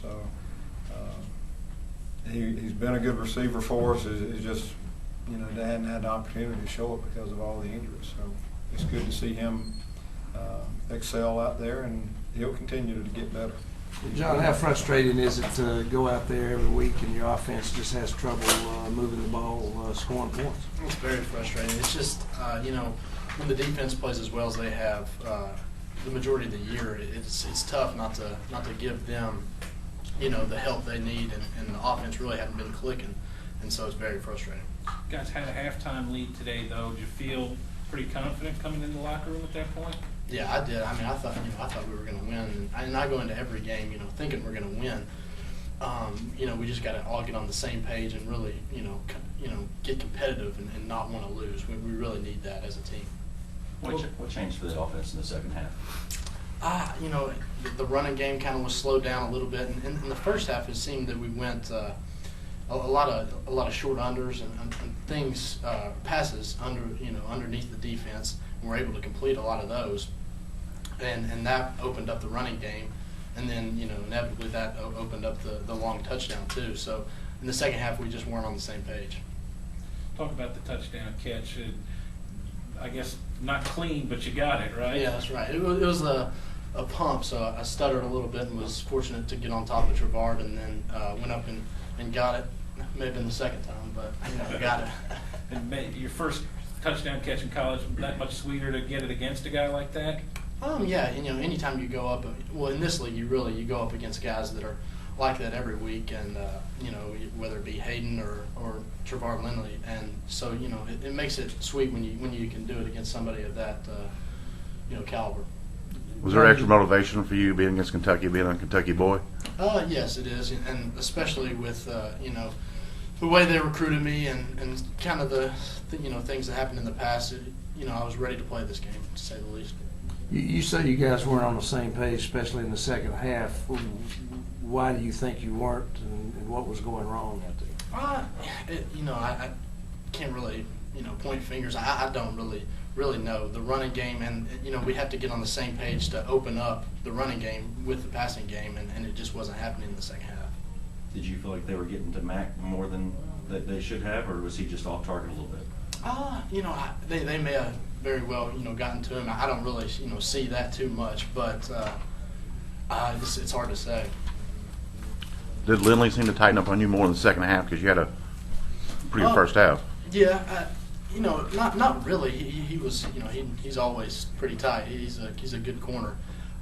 So he's been a good receiver for us. It's just, you know, they hadn't had the opportunity to show it because of all the injuries. So it's good to see him excel out there, and he'll continue to get better. John, how frustrating is it to go out there every week and your offense just has trouble moving the ball, scoring points? It's very frustrating. It's just, you know, when the defense plays as well as they have the majority of the year, it's tough not to give them, you know, the help they need, and the offense really hadn't been clicking, and so it's very frustrating. You guys had a halftime lead today, though. Did you feel pretty confident coming in the locker room at that point? Yeah, I did. I mean, I thought we were going to win, and I go into every game, you know, thinking we're going to win. You know, we just got to all get on the same page and really, you know, get competitive and not want to lose. We really need that as a team. What changed for the offense in the second half? You know, the running game kind of was slowed down a little bit, and in the first half, it seemed that we went a lot of short unders and things, passes underneath the defense, and we're able to complete a lot of those, and that opened up the running game, and then, you know, inevitably that opened up the long touchdown too. So in the second half, we just weren't on the same page. Talk about the touchdown catch. I guess not clean, but you got it, right? Yeah, that's right. It was a pump, so I stuttered a little bit and was fortunate to get on top of Trevard, and then went up and got it. May have been the second time, but you know, got it. And your first touchdown catch in college, that much sweeter to get it against a guy like that? Yeah, you know, anytime you go up, well, in this league, you go up against guys that are like that every week, and you know, whether it be Hayden or Trevard Lindley, and so, you know, it makes it sweet when you can do it against somebody of that you know, caliber. Was there extra motivation for you being against Kentucky, being a Kentucky boy? Yes, it is, and especially with you know, the way they recruited me and kind of the you know, things that happened in the past. You know, I was ready to play this game, to say the least. You say you guys weren't on the same page, especially in the second half. Why do you think you weren't, and what was going wrong out there? You know, I can't really, you know, point fingers. I don't really know. The running game, and, you know, we have to get on the same page to open up the running game with the passing game, and it just wasn't happening in the second half. Did you feel like they were getting to Mac more than they should have, or was he just off target a little bit? You know, they may have very well, you know, gotten to him. I don't really, you know, see that too much, but it's hard to say. Did Lindley seem to tighten up on you more in the second half, because you had a pretty good first half? Yeah, you know, not really. He was, you know, he's always pretty tight. He's a good corner,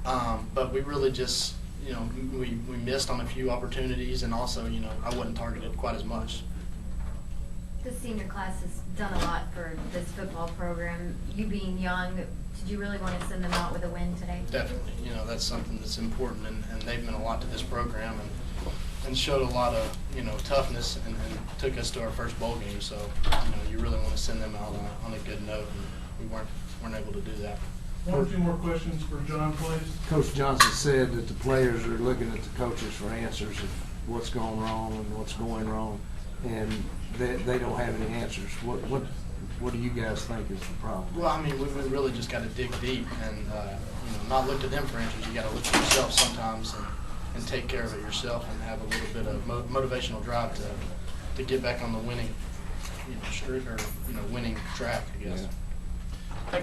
but we really just, you know, we missed on a few opportunities, and also, you know, I wasn't targeted quite as much. The senior class has done a lot for this football program. You being young, did you really want to send them out with a win today? Definitely. You know, that's something that's important, and they've meant a lot to this program, and showed a lot of, you know, toughness, and took us to our first bowl game. So, you know, you really want to send them out on a good note, and we weren't able to do that. One or two more questions for John, please. Coach Johnson said that the players are looking at the coaches for answers of what's going wrong and what's going wrong, and they don't have any answers. What do you guys think is the problem? Well, I mean, we really just got to dig deep, and you know, not look to them for answers. You got to look at yourself sometimes, and take care of it yourself, and have a little bit of motivational drive to get back on the winning, you know, streak, or, you know, winning track, I guess. Yeah.